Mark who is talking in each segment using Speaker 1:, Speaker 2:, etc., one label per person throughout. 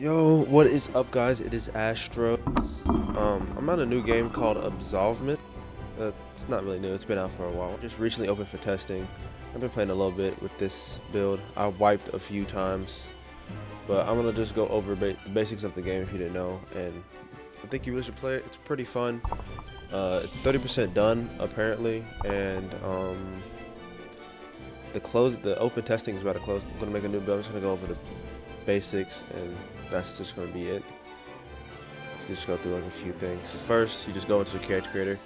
Speaker 1: Yo, what is up, guys? It is Astro. I'm on a new game called Absolvement. It's not really new, it's been out for a while. Just recently opened for testing. I've been playing a little bit with this build. I wiped a few times, but I'm gonna just go over the basics of the game if you didn't know, and I think you really should play it. It's pretty fun. It's 30% done apparently, and the open testing is about to close. I'm gonna make a new build. I'm just gonna go over the basics, and that's just gonna be it. You just go through like a few things. First, you just go into the character creator.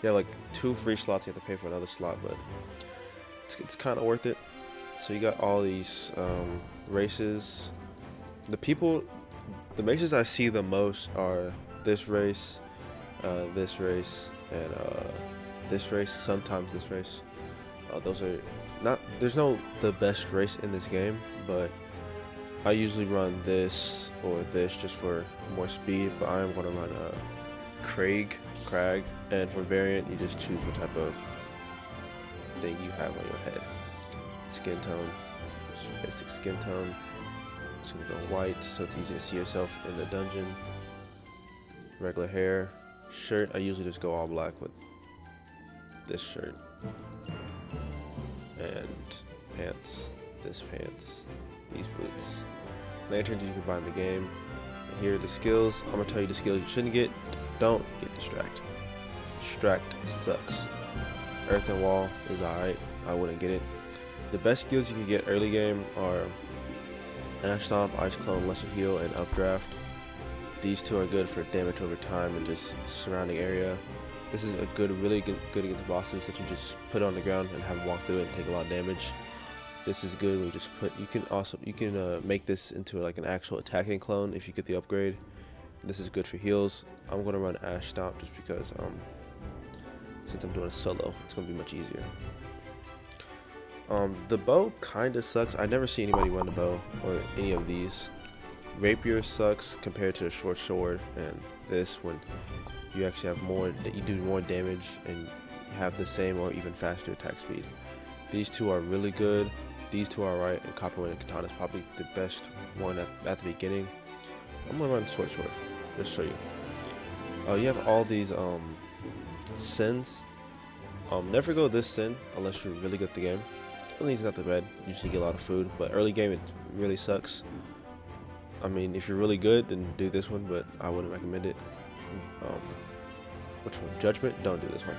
Speaker 1: You have like 2 free slots. You have to pay for another slot, but it's kind of worth it. So you got all these races. The races I see the most are this race, and this race. Sometimes this race. Those are not. There's no the best race in this game, but I usually run this or this just for more speed, but I am going to run a Crag, and for variant, you just choose what type of thing you have on your head. Skin tone, just basic skin tone. Just gonna go white, so it's easy to see yourself in the dungeon. Regular hair, shirt. I usually just go all black with this shirt, and pants. This pants, these boots. Lanterns you can buy in the game. And here are the skills. I'm gonna tell you the skills you shouldn't get. Don't get distract. Distract sucks. Earth and wall is alright. I wouldn't get it. The best skills you can get early game are Ash Stomp, Ice Clone, Lesser Heal, and Updraft. These 2 are good for damage over time and just surrounding area. This is a really good against bosses that you just put on the ground and have them walk through it and take a lot of damage. This is good when you just put. You can make this into like an actual attacking clone if you get the upgrade. This is good for heals. I'm gonna run Ash Stomp just because since I'm doing a solo, it's gonna be much easier. The bow kind of sucks. I never see anybody run the bow or any of these. Rapier sucks compared to a short sword, and this when you actually have more. You do more damage and have the same or even faster attack speed. These 2 are really good. These 2 are right, and Copperwind and Katana is probably the best one at the beginning. I'm gonna run short sword. Just show you. You have all these sins. Never go this sin unless you're really good at the game. Really, it's not that bad. You usually get a lot of food, but early game it really sucks. I mean, if you're really good, then do this one, but I wouldn't recommend it. Which one? Judgment? Don't do this one.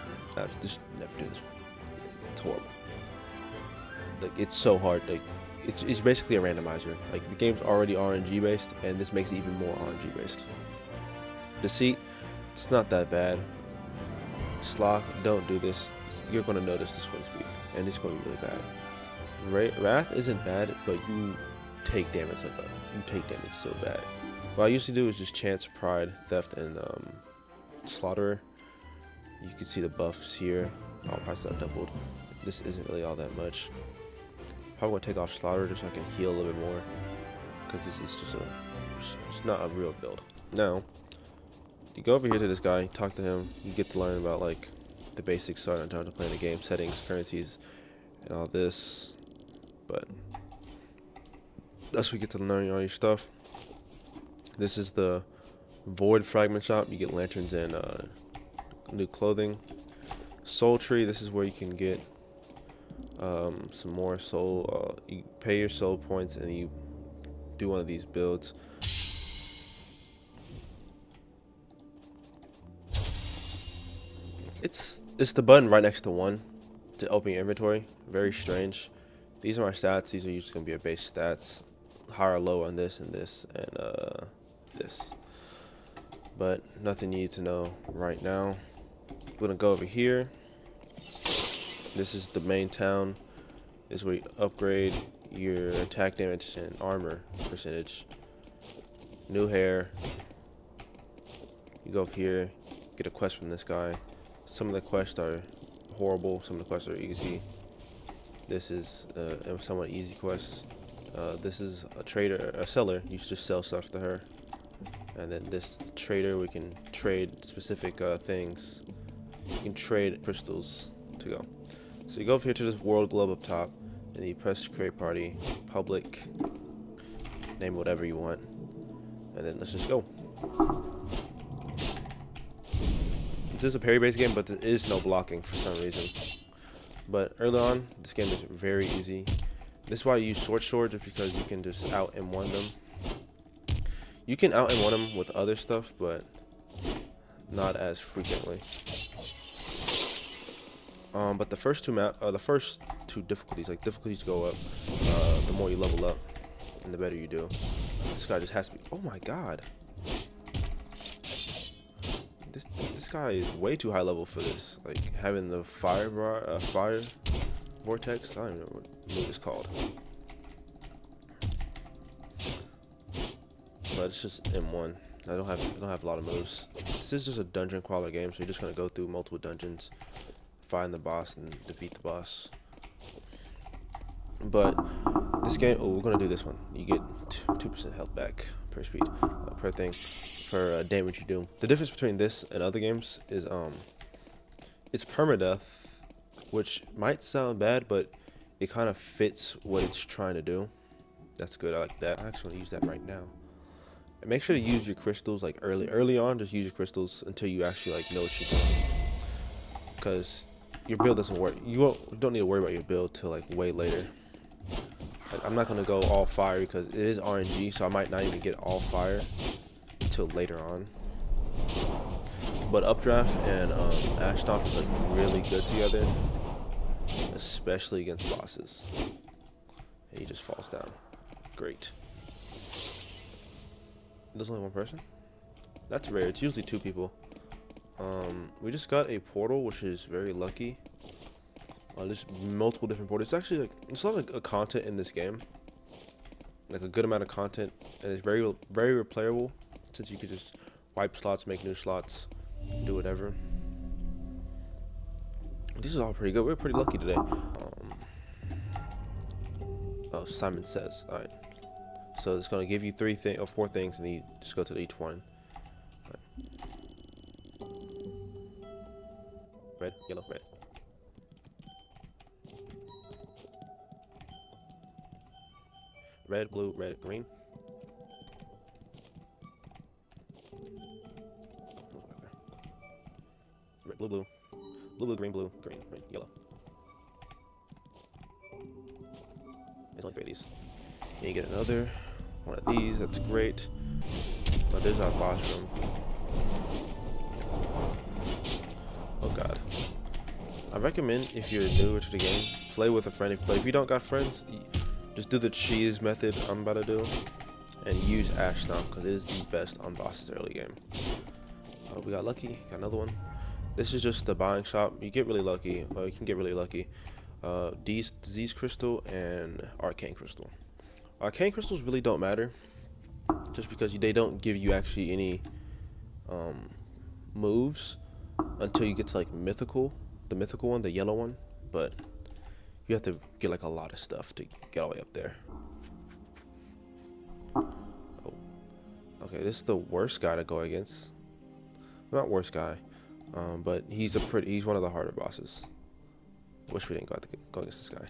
Speaker 1: Just never do this one. It's horrible. Like, it's so hard. Like, it's basically a randomizer. Like, the game's already RNG based, and this makes it even more RNG based. Deceit, it's not that bad. Sloth, don't do this. You're gonna notice the swing speed, and it's gonna be really bad. Wrath isn't bad, but you take damage like that. You take damage so bad. What I used to do is just chance Pride, Theft, and Slaughterer. You can see the buffs here. All prices are doubled. This isn't really all that much. Probably want to take off Slaughter just so I can heal a little bit more, because this is just it's not a real build. Now, you go over here to this guy, talk to him, you get to learn about like the basics starting on time to play the game, settings, currencies, and all this. But that's where you get to learn all your stuff. This is the Void Fragment shop. You get lanterns and new clothing. Soul Tree. This is where you can get some more soul. You pay your soul points and you do one of these builds. It's the button right next to 1 to open your inventory. Very strange. These are my stats. These are usually gonna be your base stats. High or low on this and this and this. But nothing you need to know right now. I'm gonna go over here. This is the main town. This is where you upgrade your attack damage and armor percentage. New hair. You go up here, get a quest from this guy. Some of the quests are horrible. Some of the quests are easy. This is a somewhat easy quest. This is a seller. You should just sell stuff to her. And then this trader, we can trade specific things. You can trade crystals to go. So you go over here to this world globe up top, and you press create party, public, name whatever you want. And then let's just go. This is a parry-based game, but there is no blocking for some reason. But early on, this game is very easy. This is why I use short sword, just because you can just out and one them. You can out and one them with other stuff, but not as frequently. But the first two difficulties, like difficulties go up, the more you level up, and the better you do. This guy just has to be. Oh my god! This guy is way too high level for this. Like having the fire vortex. I don't even know what move it's called. But it's just M1. I don't have a lot of moves. This is just a dungeon crawler game, so you're just gonna go through multiple dungeons, find the boss, and defeat the boss. But this game, we're gonna do this one. You get 2% health back per speed, per thing, per damage you do. The difference between this and other games is it's permadeath, which might sound bad, but it kind of fits what it's trying to do. That's good. I like that. I actually want to use that right now. And make sure to use your crystals like early on. Just use your crystals until you actually like know what you're doing, because your build doesn't work. You don't need to worry about your build till like way later. Like, I'm not gonna go all fire because it is RNG, so I might not even get all fire until later on. But updraft and ash stomp is like really good together, especially against bosses. And he just falls down. Great. There's only one person? That's rare. It's usually 2 people. We just got a portal, which is very lucky. There's multiple different portals. It's actually like there's a lot of content in this game, like a good amount of content, and it's very replayable, since you could just wipe slots, make new slots, do whatever. This is all pretty good. We're pretty lucky today. Oh, Simon Says. All right. So it's gonna give you 4 things, and you just go to each one. Right. Red, yellow, red. Red, blue, red, green. Red, blue, blue. Blue, blue, green, green, yellow. There's only 3 of these. And you get another one of these. That's great. But there's our boss room. Oh god. I recommend, if you're newer to the game, play with a friend. But if you don't got friends, just do the cheese method I'm about to do, and use Ash Stomp, because it is the best on bosses early game. We got lucky. Got another one. This is just the buying shop. You get really lucky. You can get really lucky. Disease Crystal and Arcane Crystal. Arcane Crystals really don't matter, just because they don't give you actually any moves until you get to like mythical, the mythical one, the yellow one. But you have to get like a lot of stuff to get all the way up there. Oh, okay. This is the worst guy to go against. Not worst guy, but he's one of the harder bosses. Wish we didn't go against this guy.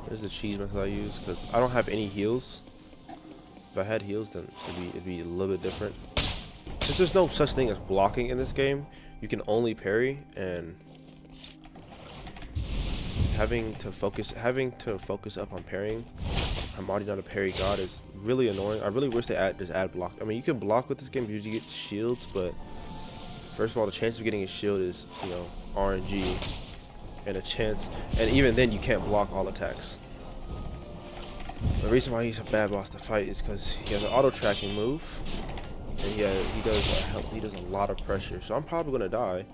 Speaker 1: There's the cheese method I use because I don't have any heals. If I had heals, then it'd be a little bit different. Since there's no such thing as blocking in this game, you can only parry, and having to focus up on parrying. I'm already not a parry god is really annoying. I really wish they just add block. I mean, you can block with this game because you get shields, but first of all, the chance of getting a shield is, you know, RNG, and even then you can't block all attacks. The reason why he's a bad boss to fight is because he has an auto tracking move, and he does a lot of pressure. So I'm probably gonna die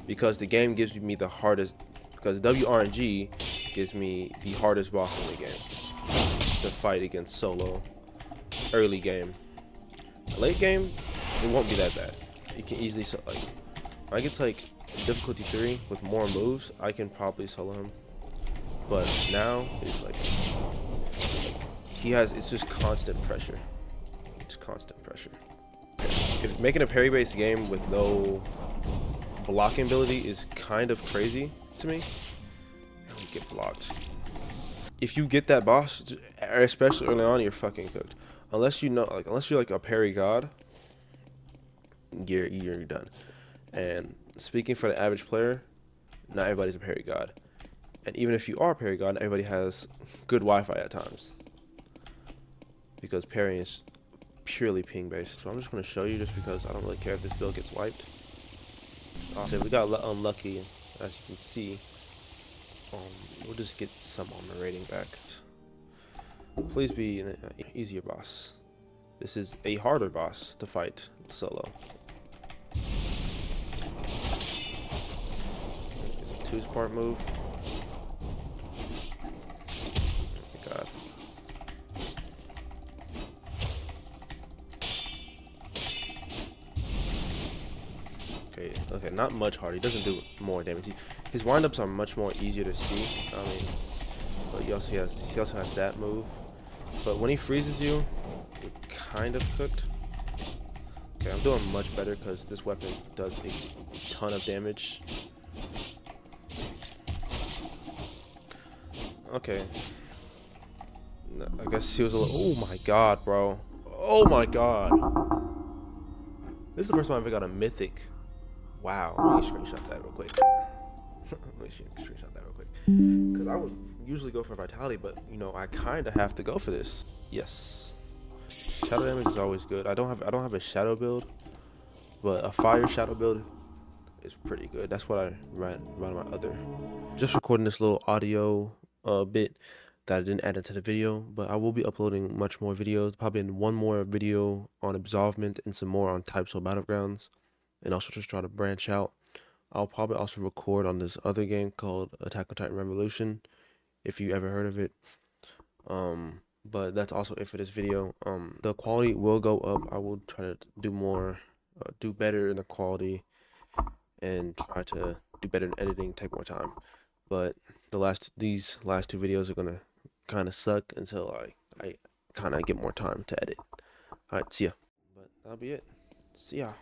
Speaker 1: because the game gives me the hardest, because WRNG gives me the hardest boss in the game to fight against solo early game. Late game, it won't be that bad. You can easily like when I get to like difficulty 3 with more moves, I can probably solo him. But now it's like it's just constant pressure. It's constant pressure. If making a parry-based game with no blocking ability is kind of crazy to me. And we get blocked. if you get that boss, especially early on, you're fucking cooked. Unless you know, like, unless you're like a parry god, you're done. And speaking for the average player, not everybody's a parry god. And even if you are a parry god, everybody has good Wi-Fi at times, because parrying is purely ping based. So I'm just going to show you, just because I don't really care if this build gets wiped. So we got unlucky, as you can see. We'll just get some on the rating back. Please be an easier boss. This is a harder boss to fight solo. It's a two-part move. Oh my god. Okay, not much harder. He doesn't do more damage. His windups are much more easier to see. I mean, but he also has that move. But when he freezes you, you're kind of cooked. Okay, I'm doing much better because this weapon does a ton of damage. Okay. I guess he was a little... Oh my god, bro. Oh my god. This is the first time I ever got a mythic. Wow. Let me screenshot that real quick. Let me screenshot that real quick. Because I would usually go for vitality, but, you know, I kind of have to go for this. Yes. Shadow damage is always good. I don't have a shadow build, but a fire shadow build is pretty good. That's what I ran my other. Just recording this little audio bit that I didn't add into the video, but I will be uploading much more videos. Probably one more video on Absolvement and some more on types of battlegrounds, and also just try to branch out. I'll probably also record on this other game called Attack on Titan Revolution, if you ever heard of it. But that's also it for this video. The quality will go up. I will try to do more, do better in the quality, and try to do better in editing, take more time. But these last two videos are gonna kind of suck until I kind of get more time to edit. All right, see ya. But that'll be it. See ya.